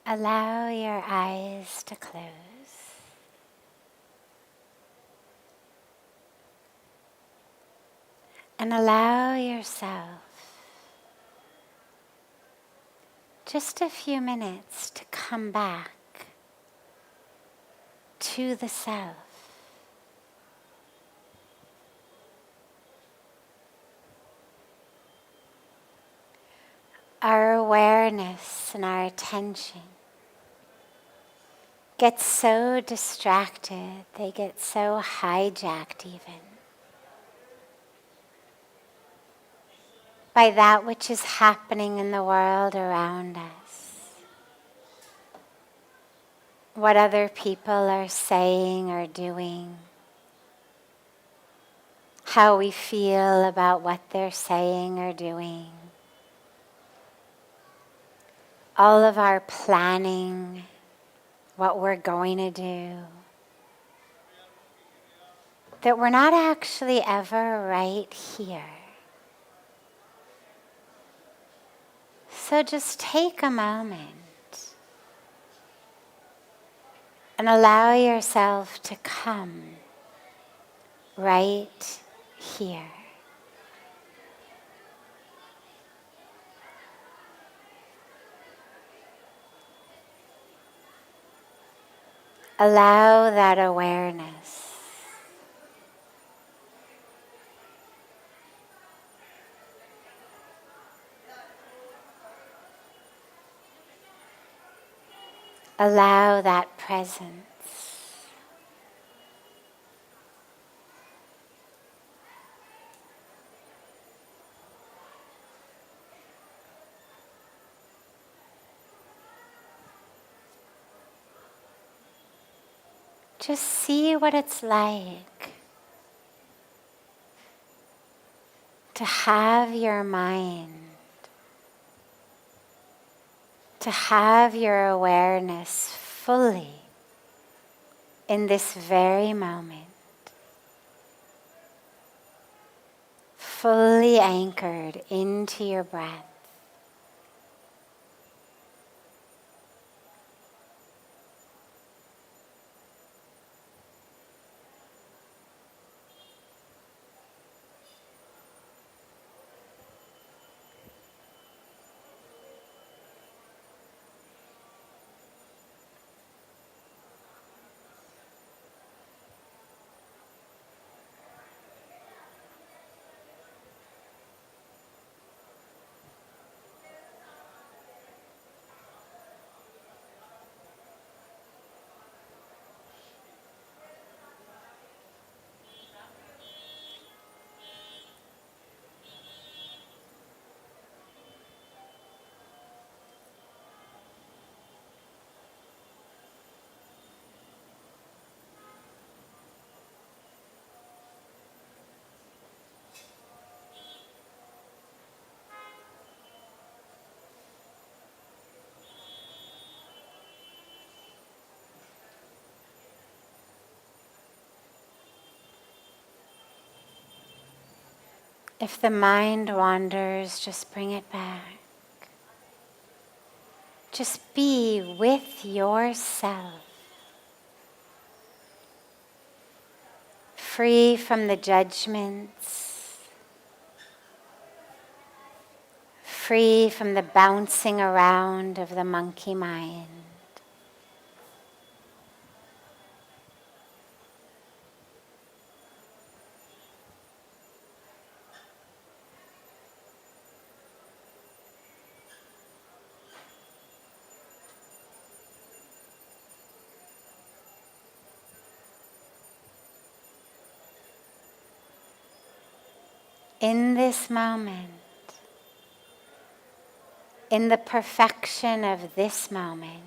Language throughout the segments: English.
Allow your eyes to close. And allow yourself just a few minutes to come back to the self. Our awareness and our attention get so distracted, they get so hijacked even by that which is happening in the world around us. What other people are saying or doing. How we feel about what they're saying or doing. All of our planning, what we're going to do. That we're not actually ever right here. So just take a moment and allow yourself to come right here. Allow that awareness allow that presence. Just see what it's like to have your mind, to have your awareness fully in this very moment, fully anchored into your breath. If the mind wanders, just bring it back. Just be with yourself, free from the judgments, free from the bouncing around of the monkey mind. In this moment, in the perfection of this moment,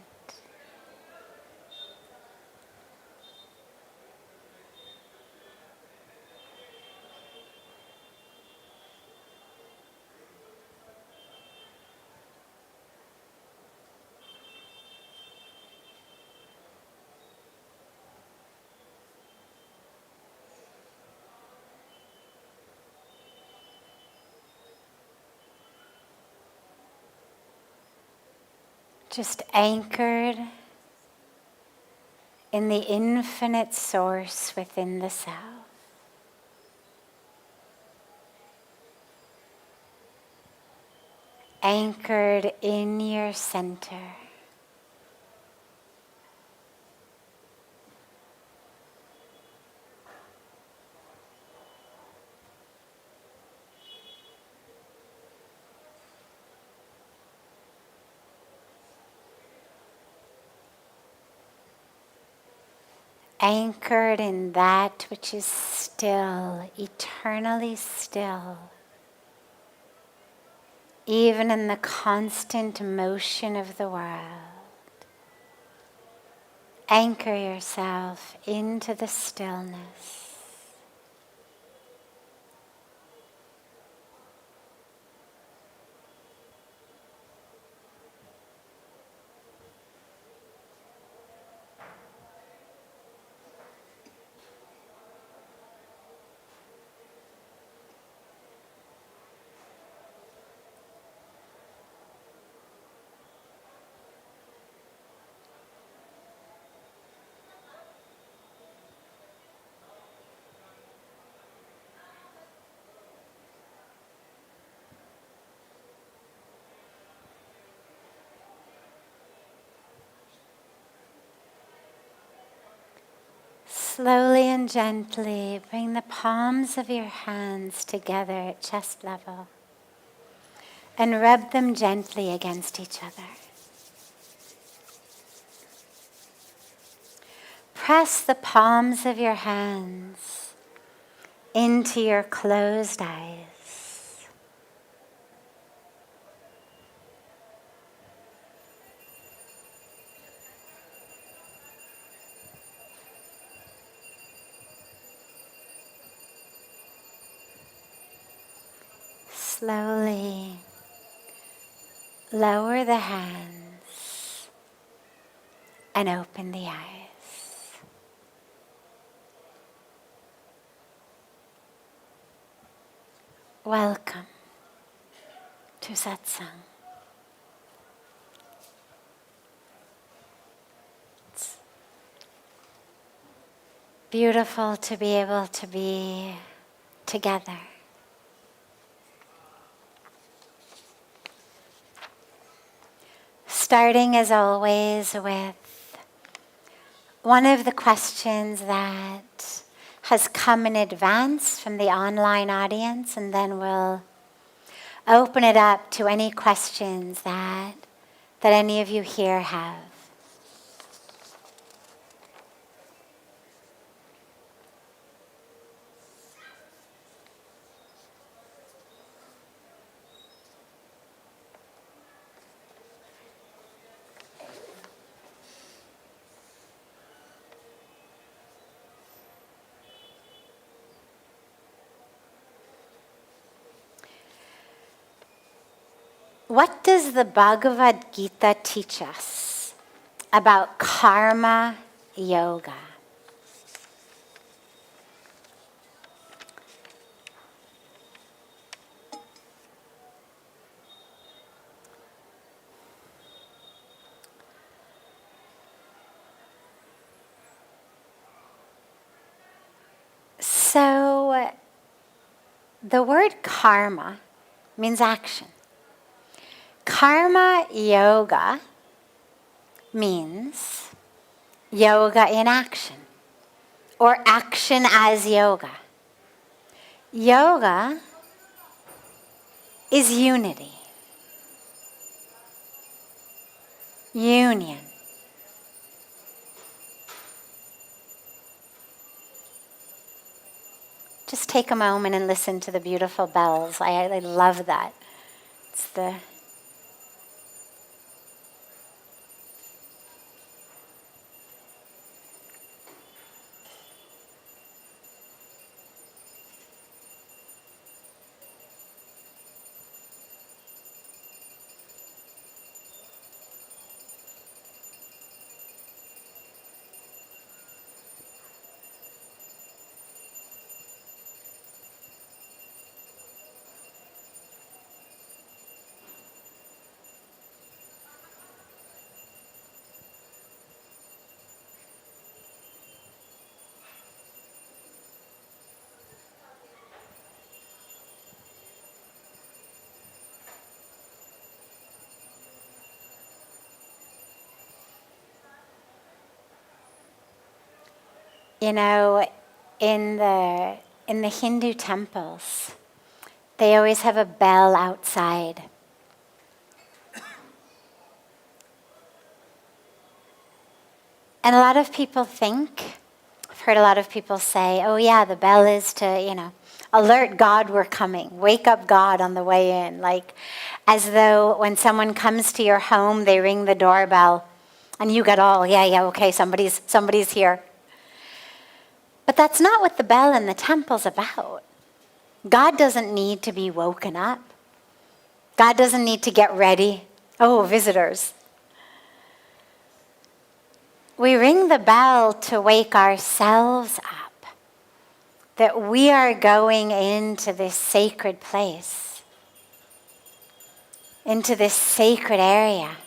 just anchored in the infinite source within the self. Anchored in your center. Anchored in that which is still, eternally still, even in the constant motion of the world. Anchor yourself into the stillness. Slowly and gently bring the palms of your hands together at chest level and rub them gently against each other. Press the palms of your hands into your closed eyes. Slowly lower the hands and open the eyes. Welcome to Satsang. It's beautiful to be able to be together. Starting as always with one of the questions that has come in advance from the online audience, and then we'll open it up to any questions that any of you here have. What does the Bhagavad Gita teach us about karma yoga? So, the word karma means action. Karma yoga means yoga in action, or action as yoga. Yoga is unity, union. Just take a moment and listen to the beautiful bells. I love that. It's the You know, in the Hindu temples, they always have a bell outside. And a lot of people think, I've heard a lot of people say, oh yeah, the bell is to, alert God we're coming. Wake up God on the way in. Like, as though when someone comes to your home, they ring the doorbell and you get all, yeah, okay, somebody's here. But that's not what the bell in the temple's about. God doesn't need to be woken up. God doesn't need to get ready. Oh, visitors. We ring the bell to wake ourselves up, that we are going into this sacred place, into this sacred area.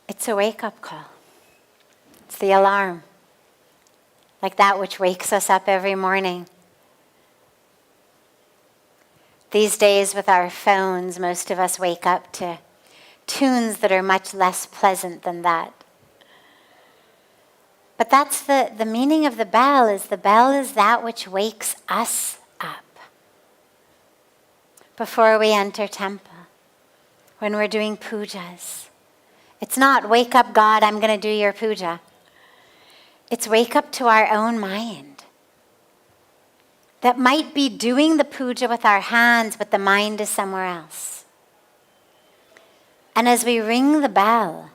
It's a wake-up call. It's the alarm, like that which wakes us up every morning. These days with our phones, most of us wake up to tunes that are much less pleasant than that. But that's the meaning of the bell is that which wakes us up before we enter temple, when we're doing pujas. It's not, wake up God, I'm going to do your puja. It's wake up to our own mind. That might be doing the puja with our hands, but the mind is somewhere else. And as we ring the bell,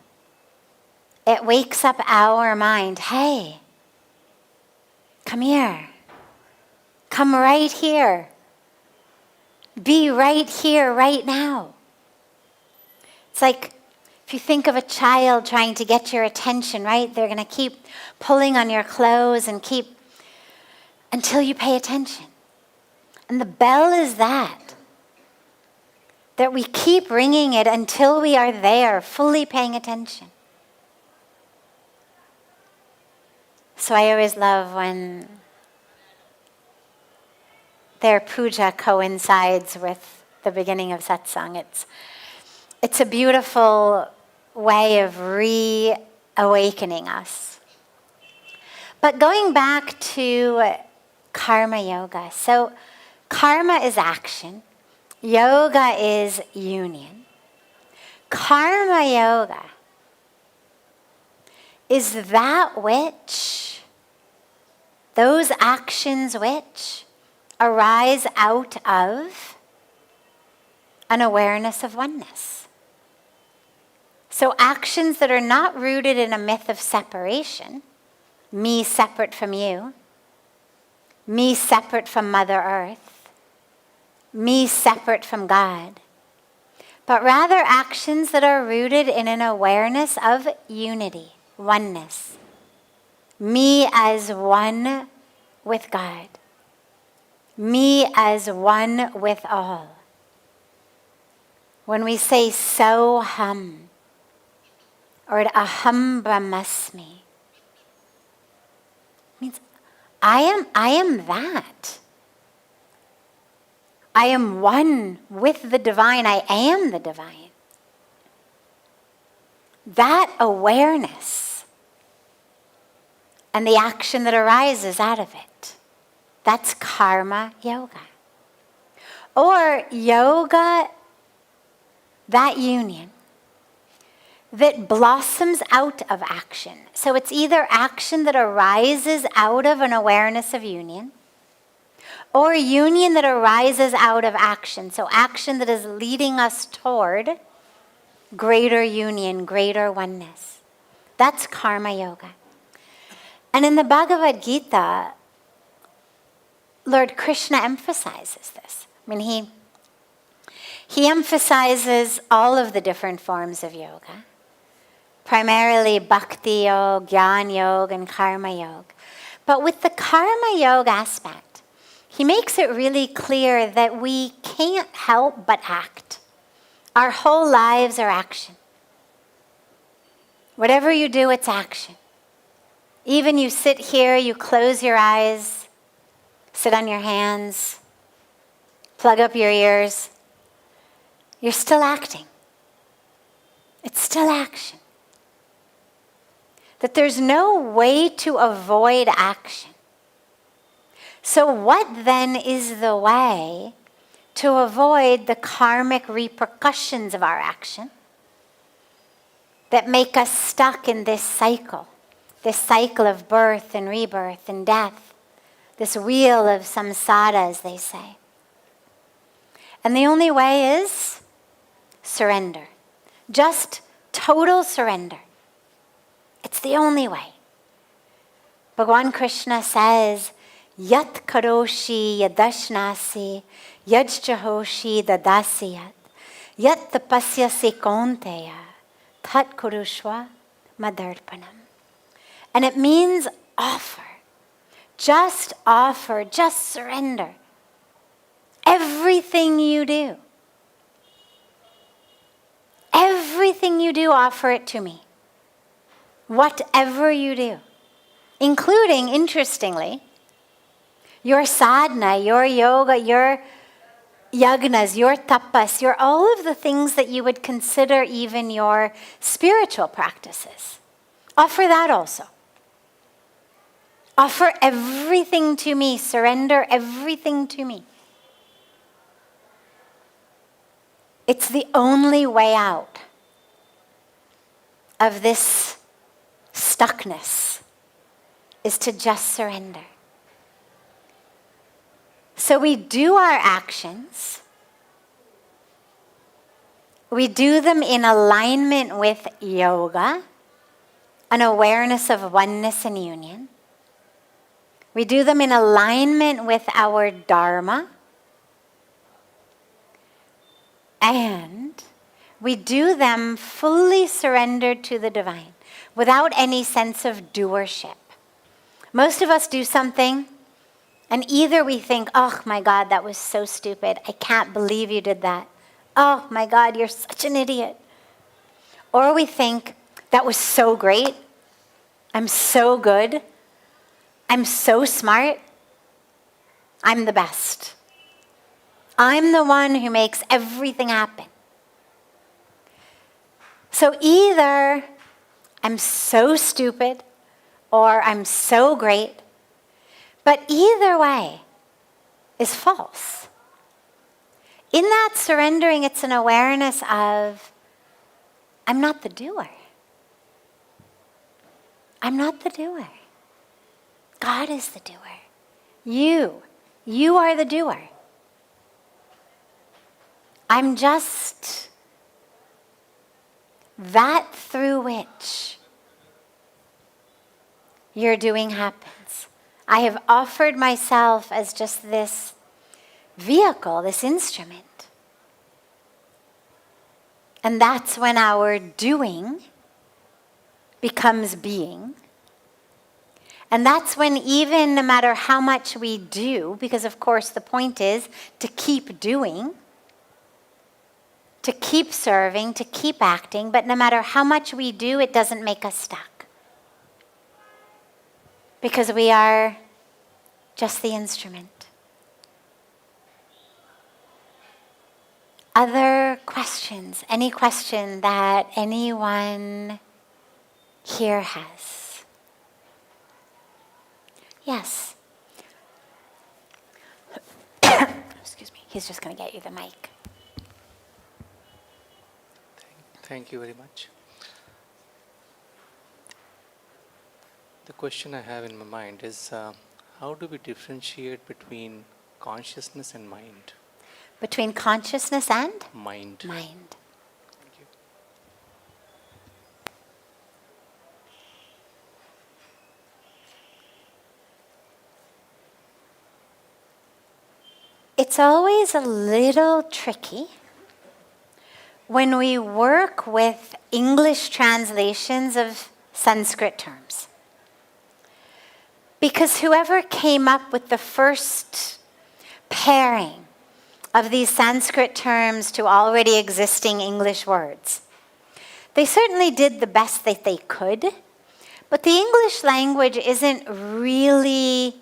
it wakes up our mind. Hey, come here. Come right here. Be right here, right now. It's like, if you think of a child trying to get your attention, right? They're going to keep pulling on your clothes and keep until you pay attention. And the bell is that we keep ringing it until we are there, fully paying attention. So I always love when their puja coincides with the beginning of satsang. It's a beautiful way of reawakening us. But going back to karma yoga. So karma is action. Yoga is union. Karma yoga is those actions which arise out of an awareness of oneness. So actions that are not rooted in a myth of separation, me separate from you, me separate from Mother Earth, me separate from God, but rather actions that are rooted in an awareness of unity, oneness, me as one with God, me as one with all. When we say soham, or aham brahmasmi, means I am that. I am one with the divine. I am the divine. That awareness and the action that arises out of it, that's karma yoga. Or yoga, that union that blossoms out of action. So it's either action that arises out of an awareness of union, or union that arises out of action. So action that is leading us toward greater union, greater oneness. That's karma yoga. And in the Bhagavad Gita, Lord Krishna emphasizes this. I mean, he emphasizes all of the different forms of yoga, primarily bhakti yoga, jnana yoga, and karma yoga. But with the karma yoga aspect, he makes it really clear that we can't help but act. Our whole lives are action. Whatever you do, it's action. Even you sit here, you close your eyes, sit on your hands, plug up your ears, you're still acting. It's still action. That there's no way to avoid action. So what then is the way to avoid the karmic repercussions of our action that make us stuck in this cycle of birth and rebirth and death, this wheel of samsara, as they say? And the only way is surrender. Just total surrender. It's the only way. Bhagavan Krishna says, Yat karoshi yadashnasi yajjahoshi dadasiyat yat tapasyasi kaunteya tat kurushva madarpanam. And it means offer. Just offer, just surrender. Everything you do. Everything you do, offer it to me. Whatever you do. Including, interestingly, your sadhana, your yoga, your yagnas, your tapas, your all of the things that you would consider even your spiritual practices. Offer that also. Offer everything to me. Surrender everything to me. It's the only way out of this stuckness, is to just surrender. So we do our actions. We do them in alignment with yoga, an awareness of oneness and union. We do them in alignment with our dharma. And we do them fully surrendered to the divine, without any sense of doership. Most of us do something, and either we think, oh my God, that was so stupid. I can't believe you did that. Oh my God, you're such an idiot. Or we think, that was so great. I'm so good. I'm so smart. I'm the best. I'm the one who makes everything happen. So either I'm so stupid or I'm so great, but either way is false. In that surrendering, it's an awareness of, I'm not the doer. I'm not the doer. God is the doer. You are the doer. I'm just that through which your doing happens. I have offered myself as just this vehicle, this instrument. And that's when our doing becomes being. And that's when even no matter how much we do, because of course the point is to keep doing, to keep serving, to keep acting, but no matter how much we do, it doesn't make us stuck. Because we are just the instrument. Other questions? Any question that anyone here has? Yes. Excuse me. He's just going to get you the mic. Thank you very much. The question I have in my mind is, how do we differentiate between consciousness and mind? Between consciousness and? Mind. Mind. Thank you. it's always a little tricky when we work with English translations of Sanskrit terms. Because whoever came up with the first pairing of these Sanskrit terms to already existing English words, they certainly did the best that they could, but the English language isn't really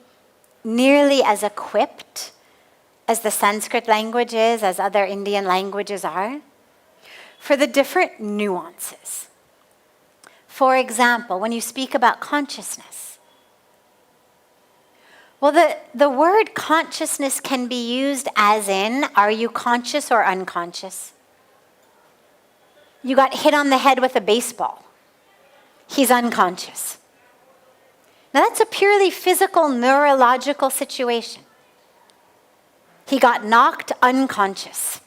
nearly as equipped as the Sanskrit language is, as other Indian languages are, for the different nuances. For example, when you speak about consciousness, well, the word consciousness can be used as in, are you conscious or unconscious? You got hit on the head with a baseball. He's unconscious. Now that's a purely physical, neurological situation. He got knocked unconscious.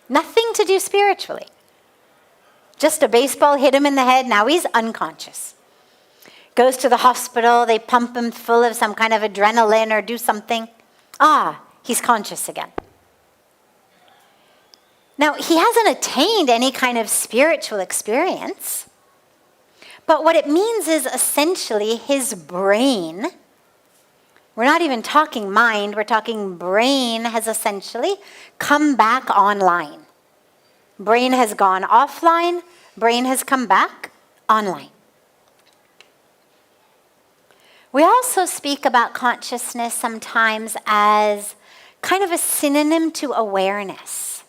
Nothing to do spiritually. Just a baseball hit him in the head, now he's unconscious. Goes to the hospital, they pump him full of some kind of adrenaline or do something. He's conscious again. Now, he hasn't attained any kind of spiritual experience, but what it means is essentially his brain, we're not even talking mind, we're talking brain, has essentially come back online. Brain has gone offline, brain has come back online. We also speak about consciousness sometimes as kind of a synonym to awareness.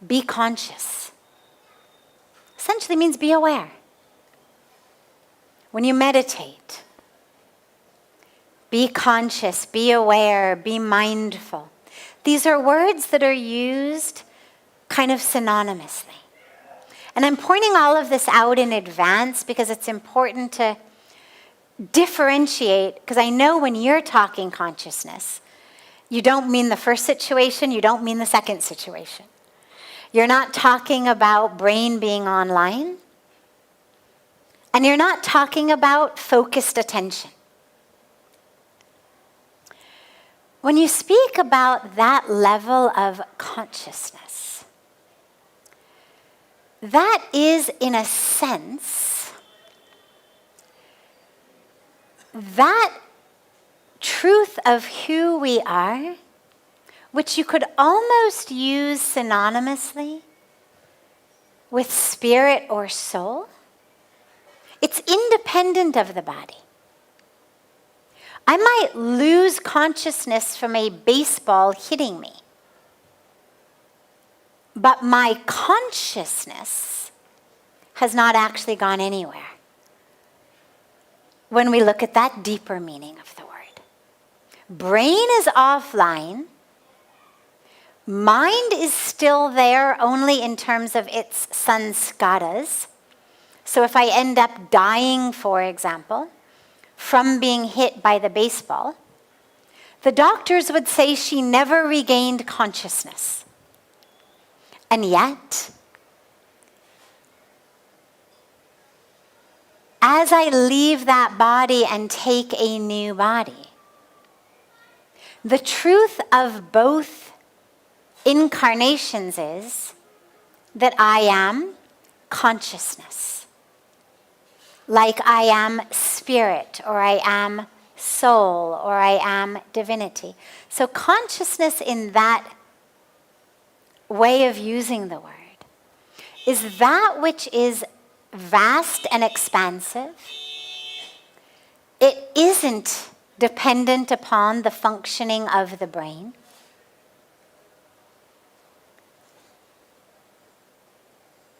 Be conscious. Essentially means be aware. When you meditate, be conscious, be aware, be mindful. These are words that are used kind of synonymously. And I'm pointing all of this out in advance because it's important to differentiate, because I know when you're talking consciousness, you don't mean the first situation, you don't mean the second situation. You're not talking about brain being online, and you're not talking about focused attention. When you speak about that level of consciousness, that is, in a sense, that truth of who we are, which you could almost use synonymously with spirit or soul, it's independent of the body. I might lose consciousness from a baseball hitting me, but my consciousness has not actually gone anywhere when we look at that deeper meaning of the word. Brain is offline. Mind is still there only in terms of its sanskaras. So if I end up dying, for example, from being hit by the baseball, the doctors would say she never regained consciousness. And yet, as I leave that body and take a new body, the truth of both incarnations is that I am consciousness, like I am spirit, or I am soul, or I am divinity. So consciousness in that way of using the word is that which is vast and expansive. It isn't dependent upon the functioning of the brain.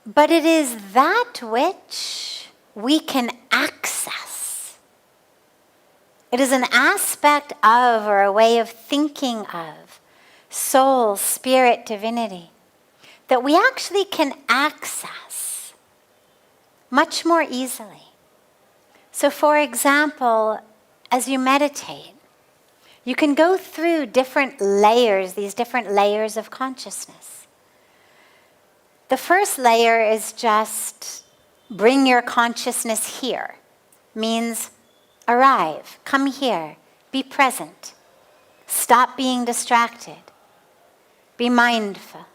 But it is that which we can access. It is an aspect of, or a way of thinking of, soul, spirit, divinity, that we actually can access much more easily. So for example, as you meditate, you can go through different layers, these different layers of consciousness. The first layer is just bring your consciousness here. Means arrive, come here, be present. Stop being distracted. Be mindful.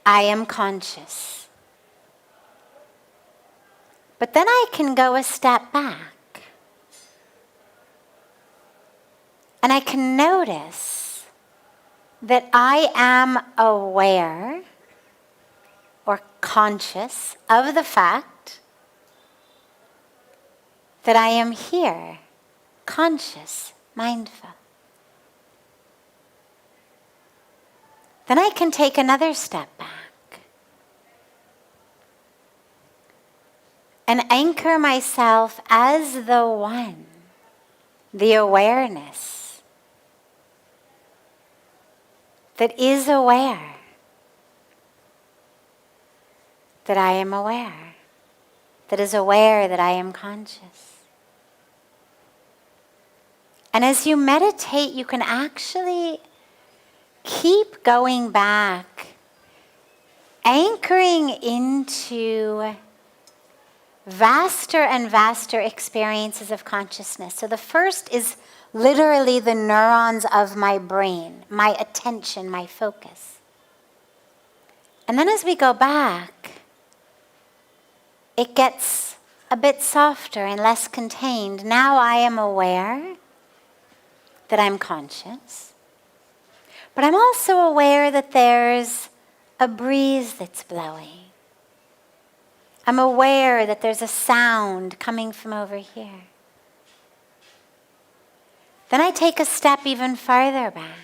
I am conscious. But then I can go a step back. And I can notice that I am aware or conscious of the fact that I am here, conscious, mindful. Then I can take another step back and anchor myself as the one, the awareness that is aware that I am aware, that is aware that I am conscious. And as you meditate, you can actually keep going back, anchoring into vaster and vaster experiences of consciousness. So the first is literally the neurons of my brain, my attention, my focus. And then as we go back, it gets a bit softer and less contained. Now I am aware that I'm conscious. But I'm also aware that there's a breeze that's blowing. I'm aware that there's a sound coming from over here. Then I take a step even farther back.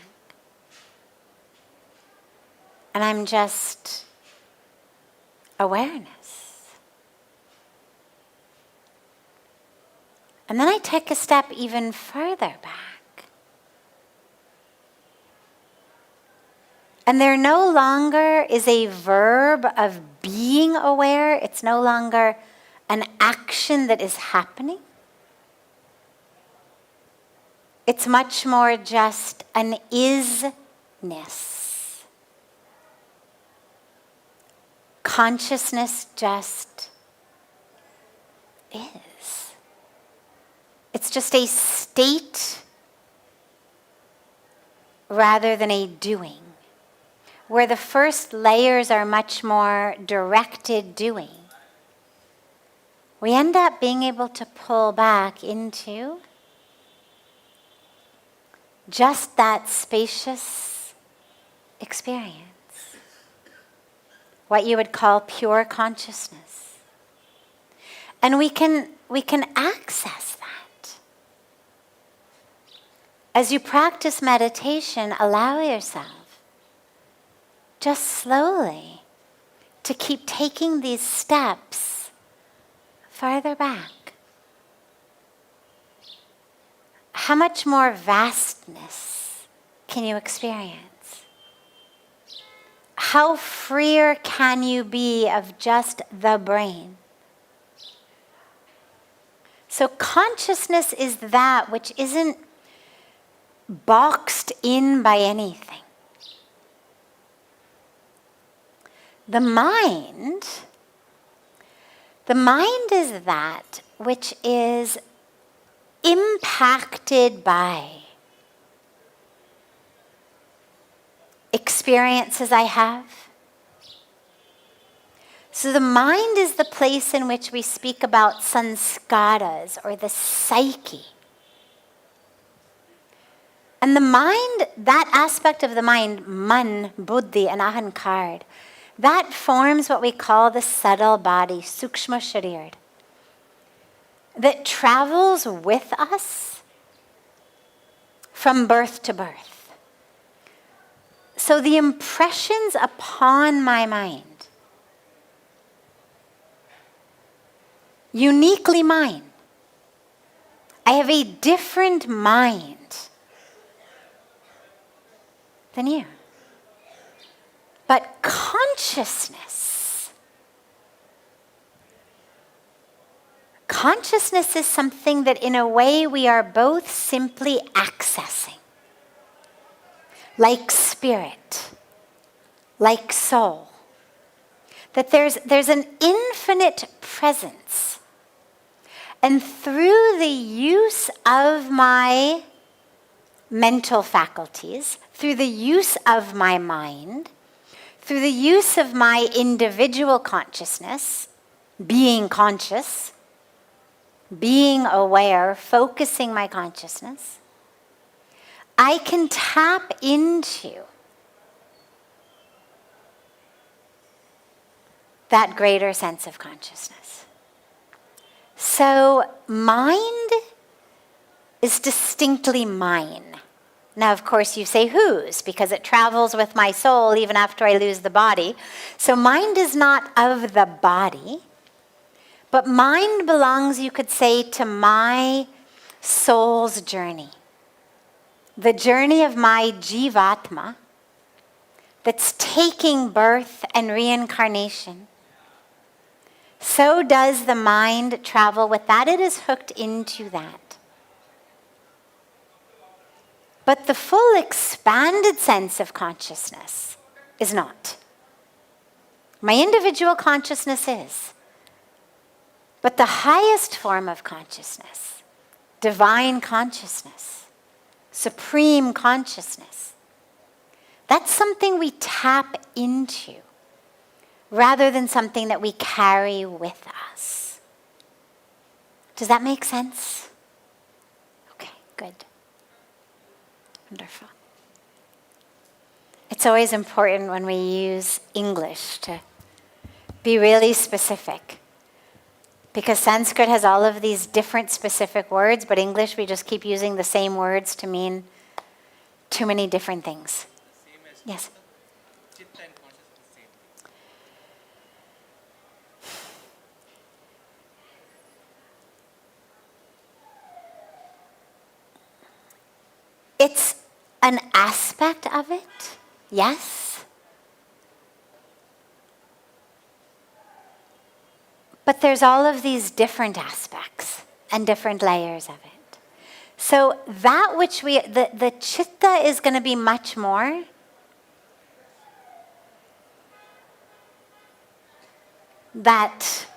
And I'm just awareness. And then I take a step even further back. And there no longer is a verb of being aware. It's no longer an action that is happening. It's much more just an isness. Consciousness just is. It's just a state rather than a doing, where the first layers are much more directed doing. We end up being able to pull back into just that spacious experience, what you would call pure consciousness. And we can access that. As you practice meditation, allow yourself just slowly to keep taking these steps farther back. How much more vastness can you experience? How freer can you be of just the brain? So consciousness is that which isn't boxed in by anything. The mind is that which is impacted by experiences I have. So the mind is the place in which we speak about sanskaras, or the psyche. And the mind, that aspect of the mind, man, buddhi, and ahankar, that forms what we call the subtle body, sukshma sharir, that travels with us from birth to birth. So the impressions upon my mind, uniquely mine. I have a different mind than you. But consciousness is something that in a way we are both simply accessing. Like spirit, like soul. That there's an infinite presence. And through the use of my mental faculties, through the use of my mind, through the use of my individual consciousness, being conscious, being aware, focusing my consciousness, I can tap into that greater sense of consciousness. So mind is distinctly mine. Now, of course, you say whose, because it travels with my soul even after I lose the body. So mind is not of the body, but mind belongs, you could say, to my soul's journey. The journey of my jivatma that's taking birth and reincarnation. So does the mind travel with that. It is hooked into that. But the full expanded sense of consciousness is not. My individual consciousness is. But the highest form of consciousness, divine consciousness, supreme consciousness, that's something we tap into rather than something that we carry with us. Does that make sense? Okay, good. Wonderful. It's always important when we use English to be really specific. Because Sanskrit has all of these different specific words, but English, we just keep using the same words to mean too many different things. Yes? Chitta and consciousness, same thing. It's an aspect of it, yes. But there's all of these different aspects and different layers of it. So that which the chitta is going to be much more that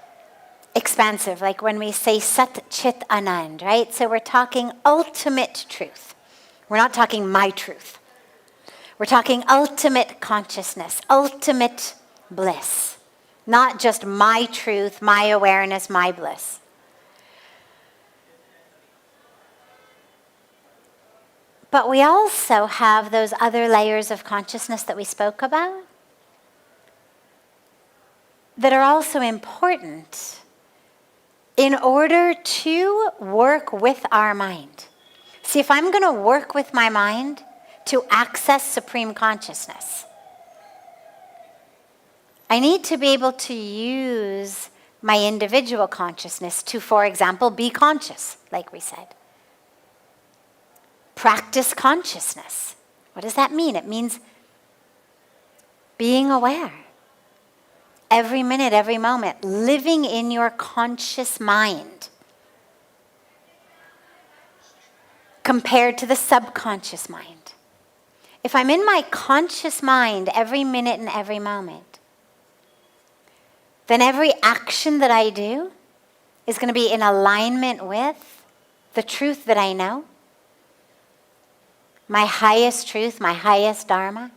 expansive, like when we say Sat Chit Anand, right? So we're talking ultimate truth. We're not talking my truth. We're talking ultimate consciousness, ultimate bliss. Not just my truth, my awareness, my bliss. But we also have those other layers of consciousness that we spoke about that are also important in order to work with our mind. See, if I'm going to work with my mind to access supreme consciousness, I need to be able to use my individual consciousness to, for example, be conscious, like we said. Practice consciousness. What does that mean? It means being aware. Every minute, every moment, living in your conscious mind. Compared to the subconscious mind. If I'm in my conscious mind every minute and every moment, then every action that I do is going to be in alignment with the truth that I know, my highest truth, my highest dharma.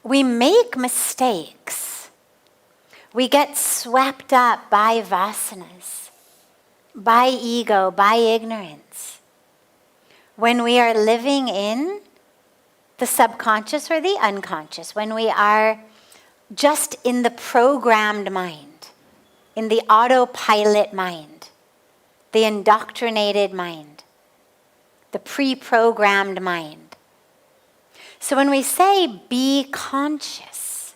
We make mistakes. We get swept up by vasanas, by ego, by ignorance. When we are living in the subconscious or the unconscious, when we are just in the programmed mind, in the autopilot mind, the indoctrinated mind, the pre-programmed mind. So when we say be conscious,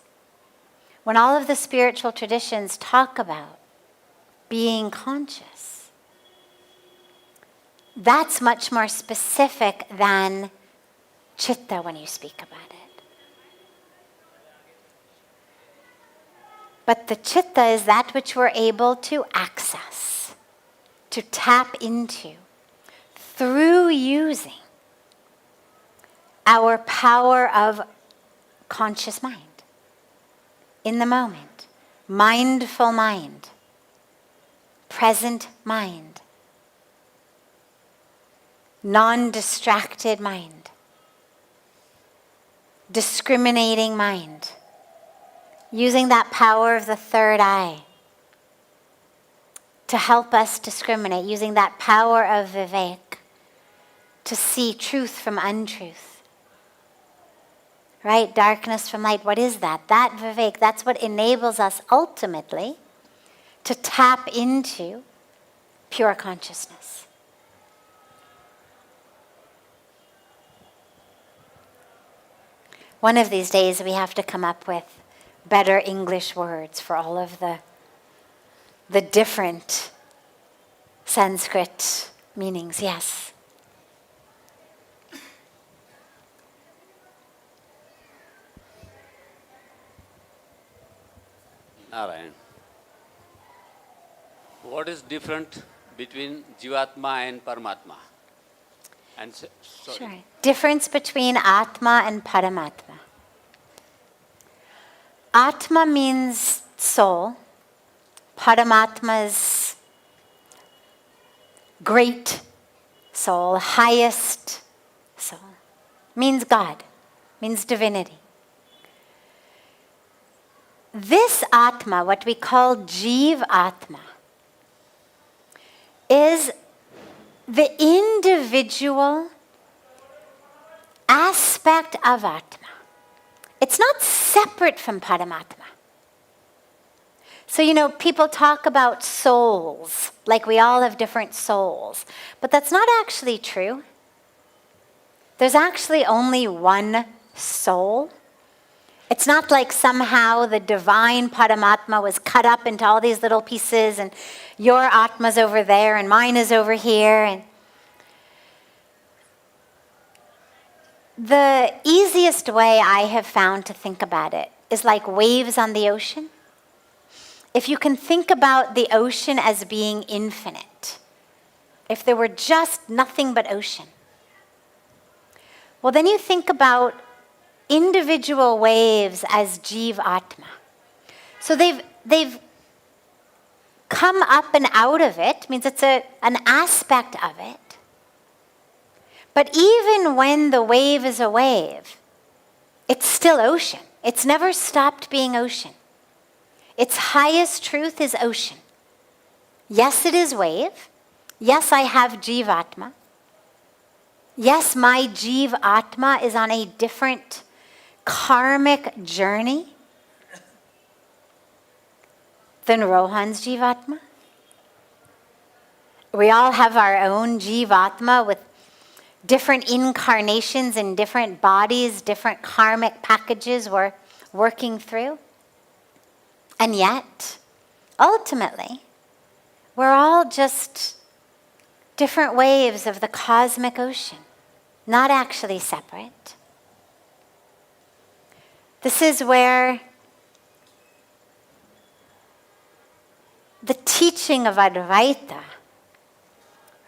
when all of the spiritual traditions talk about being conscious, that's much more specific than chitta when you speak about it. But the chitta is that which we're able to access, to tap into, through using our power of conscious mind, in the moment, mindful mind, present mind. non-distracted mind, discriminating mind, using that power of the third eye to help us discriminate, using that power of Vivek to see truth from untruth. Right? Darkness from light. What is that? That Vivek, that's what enables us ultimately to tap into pure consciousness. One of these days we have to come up with better English words for all of the different Sanskrit meanings. Yes. Narayan. What is different between Jivatma and Paramatma? And sorry. Sure. Difference between Atma and Paramatma. Atma means soul. Paramatma is great soul, highest soul. Means God, means divinity. This Atma, what we call Jiv Atma, is the individual aspect of Atma. It's not separate from Paramatma. So, people talk about souls, like we all have different souls. But that's not actually true. There's actually only one soul. It's not like somehow the divine Paramatma was cut up into all these little pieces and your Atma's over there and mine is over here. And the easiest way I have found to think about it is like waves on the ocean. If you can think about the ocean as being infinite, if there were just nothing but ocean, well, then you think about individual waves as Jiv Atma. So they've come up and out of it, means it's an aspect of it. But even when the wave is a wave, it's still ocean. It's never stopped being ocean. Its highest truth is ocean. Yes, it is wave. Yes, I have Jiv Atma. Yes, my Jiv Atma is on a different karmic journey than Rohan's Jiv Atma. We all have our own Jiv Atma with different incarnations in different bodies, different karmic packages we're working through. And yet, ultimately, we're all just different waves of the cosmic ocean, not actually separate. This is where the teaching of Advaita,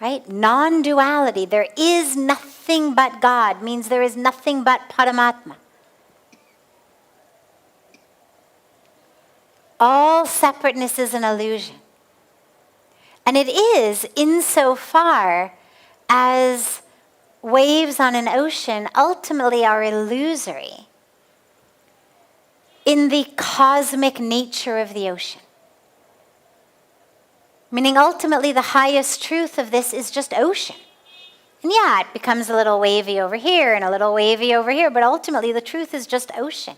right? Non-duality, there is nothing but God, means there is nothing but Paramatma. All separateness is an illusion. And it is insofar as waves on an ocean ultimately are illusory in the cosmic nature of the ocean. Meaning ultimately the highest truth of this is just ocean. And yeah, it becomes a little wavy over here and a little wavy over here, but ultimately the truth is just ocean.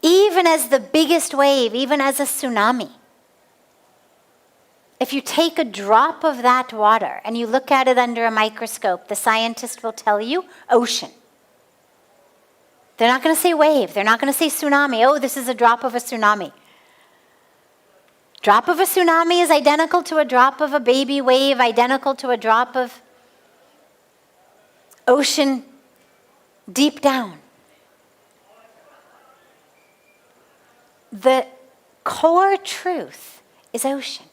Even as the biggest wave, even as a tsunami, if you take a drop of that water and you look at it under a microscope, the scientist will tell you ocean. They're not going to say wave. They're not going to say tsunami. Oh, this is a drop of a tsunami. Drop of a tsunami is identical to a drop of a baby wave, identical to a drop of ocean deep down. The core truth is ocean.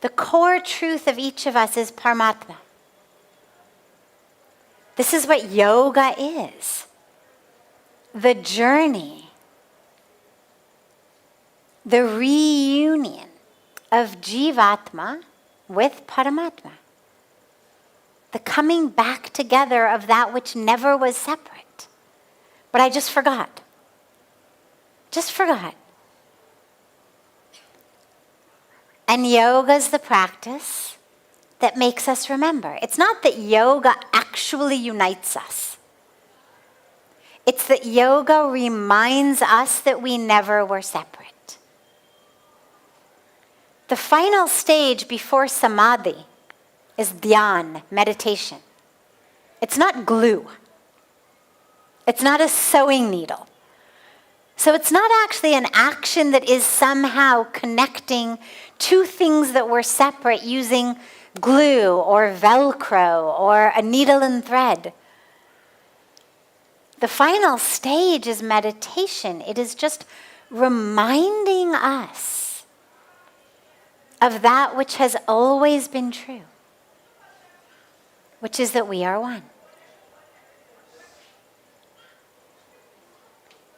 The core truth of each of us is Paramatma. This is what yoga is. The journey, the reunion of Jivatma with Paramatma. the coming back together of that which never was separate. But I just forgot. Just forgot. And yoga's the practice that makes us remember. It's not that yoga actually unites us. It's that yoga reminds us that we never were separate. The final stage before samadhi is dhyan, meditation. It's not glue. It's not a sewing needle. So it's not actually an action that is somehow connecting two things that were separate using glue or Velcro or a needle and thread. The final stage is meditation. It is just reminding us of that which has always been true, which is that we are one.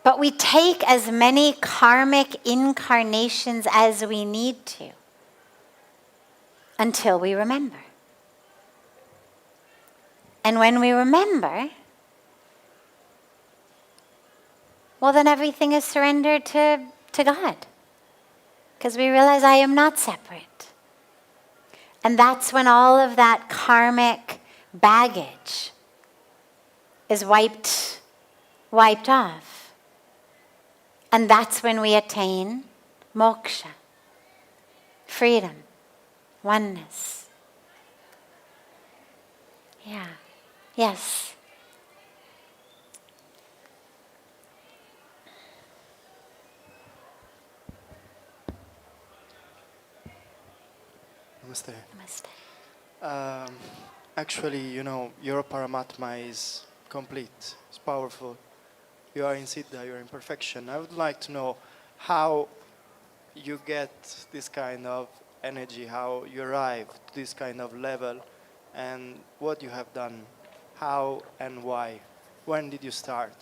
But we take as many karmic incarnations as we need to until we remember. And when we remember, well, then everything is surrendered to God. Because we realize I am not separate. And that's when all of that karmic baggage is wiped off. And that's when we attain moksha, freedom, oneness. Yeah. Yes. Namaste. Namaste. Actually, your Paramatma is complete. It's powerful. You are in Siddha, you are in perfection. I would like to know how you get this kind of energy, how you arrive to this kind of level, and what you have done, how and why. When did you start,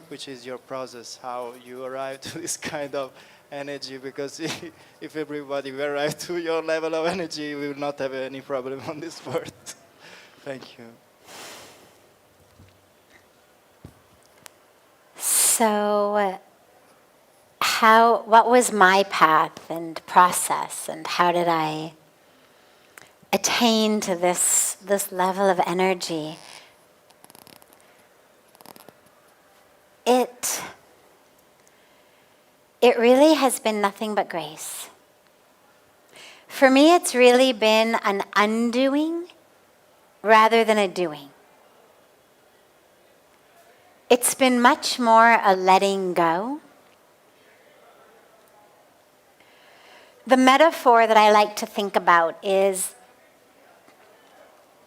which is your process, how you arrive to this kind of energy, because if everybody will arrive to your level of energy, we will not have any problem on this world. Thank you. So, what was my path and process, and how did I attain to this level of energy? It really has been nothing but grace. For me, it's really been an undoing rather than a doing. It's been much more a letting go. The metaphor that I like to think about is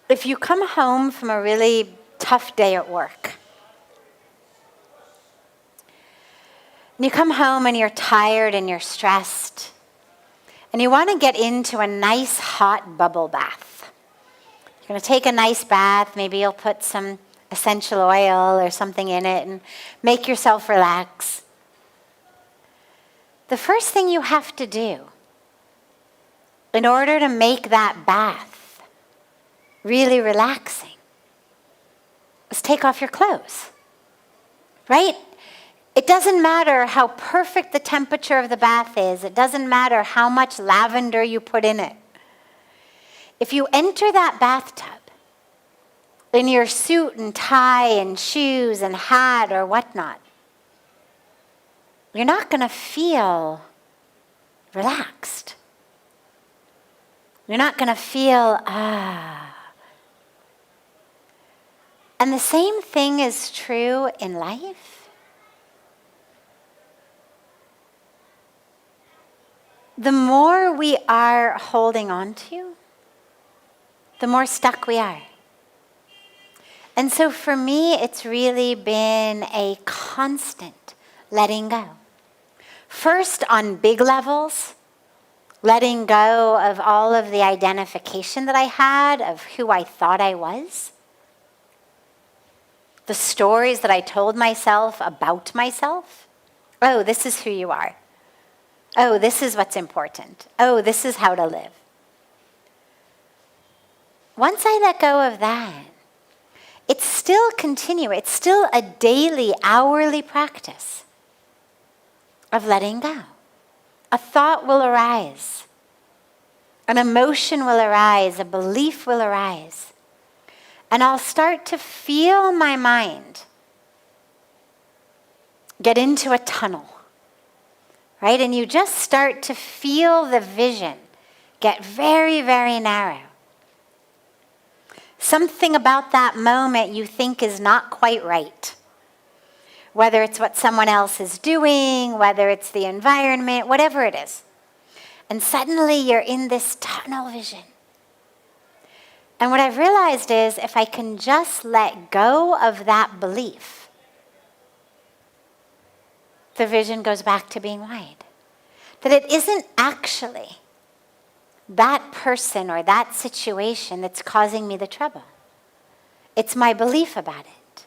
if you come home from a really tough day at work, and you come home and you're tired and you're stressed, and you want to get into a nice hot bubble bath. You're going to take a nice bath, maybe you'll put some essential oil or something in it and make yourself relax. The first thing you have to do in order to make that bath really relaxing is take off your clothes, right? It doesn't matter how perfect the temperature of the bath is. It doesn't matter how much lavender you put in it. If you enter that bathtub in your suit and tie and shoes and hat or whatnot, you're not going to feel relaxed. You're not going to feel, And the same thing is true in life. The more we are holding on to, the more stuck we are. And so for me, it's really been a constant letting go. First, on big levels, letting go of all of the identification that I had of who I thought I was, the stories that I told myself about myself. Oh, this is who you are. Oh, this is what's important. Oh, this is how to live. once I let go of that, it's still continuous. It's still a daily, hourly practice of letting go. A thought will arise. An emotion will arise. A belief will arise. And I'll start to feel my mind get into a tunnel, right? And you just start to feel the vision get very, very narrow. Something about that moment you think is not quite right. Whether it's what someone else is doing, whether it's the environment, whatever it is. And suddenly you're in this tunnel vision. And what I've realized is if I can just let go of that belief, the vision goes back to being wide. That it isn't actually that person or that situation that's causing me the trouble. It's my belief about it.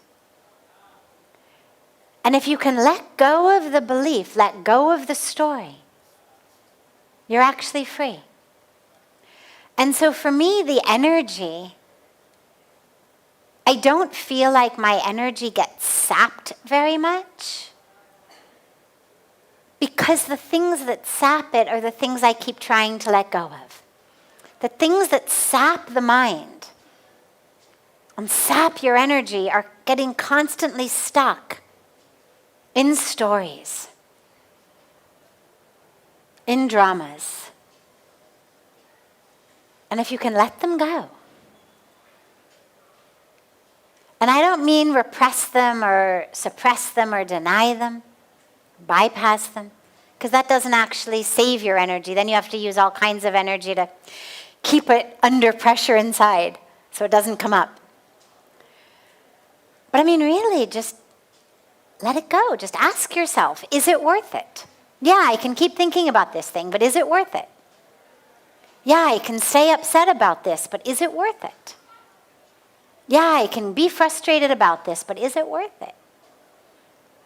And if you can let go of the belief, let go of the story, you're actually free. And so for me, the energy, I don't feel like my energy gets sapped very much. Because the things that sap it are the things I keep trying to let go of. The things that sap the mind and sap your energy are getting constantly stuck in stories, in dramas. And if you can let them go. And I don't mean repress them or suppress them or deny them. Bypass them, because that doesn't actually save your energy. Then you have to use all kinds of energy to keep it under pressure inside so it doesn't come up. But I mean, really, just let it go. Just ask yourself, is it worth it? Yeah, I can keep thinking about this thing, but is it worth it? Yeah, I can stay upset about this, but is it worth it? Yeah, I can be frustrated about this, but is it worth it?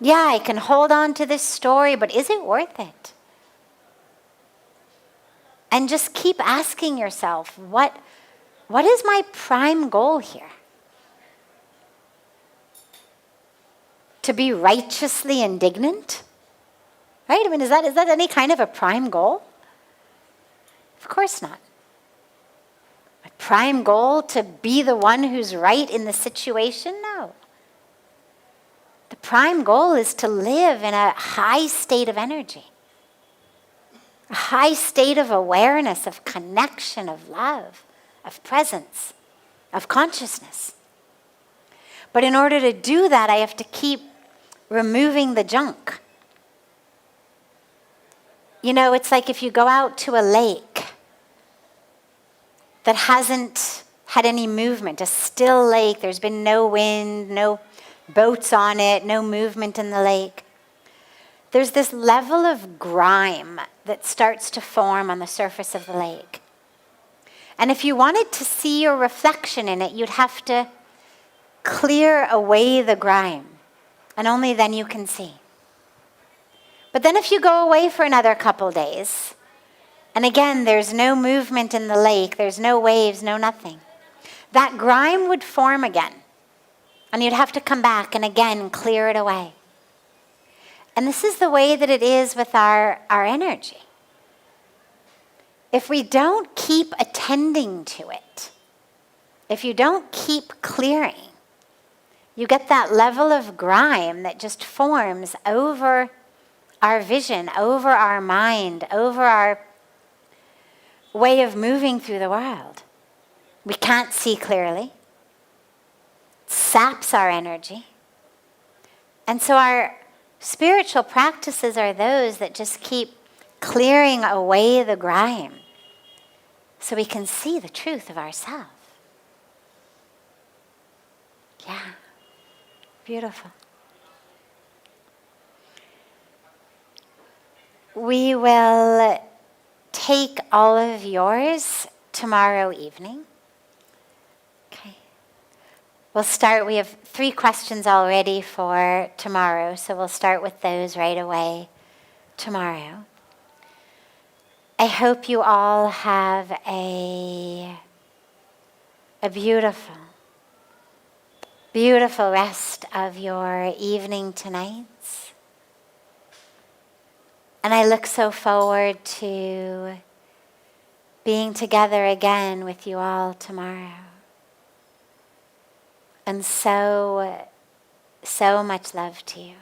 Yeah, I can hold on to this story, but is it worth it? And just keep asking yourself, what is my prime goal here? To be righteously indignant? Right? I mean, is that any kind of a prime goal? Of course not. A prime goal to be the one who's right in the situation? No. The prime goal is to live in a high state of energy, a high state of awareness, of connection, of love, of presence, of consciousness. But in order to do that, I have to keep removing the junk. You know, it's like if you go out to a lake that hasn't had any movement, a still lake, there's been no wind, no boats on it, no movement in the lake. There's this level of grime that starts to form on the surface of the lake. And if you wanted to see your reflection in it, you'd have to clear away the grime. And only then you can see. But then if you go away for another couple days, and again, there's no movement in the lake, there's no waves, no nothing, that grime would form again. And you'd have to come back and again clear it away. And this is the way that it is with our energy. If we don't keep attending to it, if you don't keep clearing, you get that level of grime that just forms over our vision, over our mind, over our way of moving through the world. We can't see clearly. Saps our energy. And so our spiritual practices are those that just keep clearing away the grime so we can see the truth of ourselves. Yeah, beautiful. We will take all of yours tomorrow evening. We'll start, we have 3 questions already for tomorrow, so we'll start with those right away tomorrow. I hope you all have a a beautiful, beautiful rest of your evening tonight. And I look so forward to being together again with you all tomorrow. And so much love to you.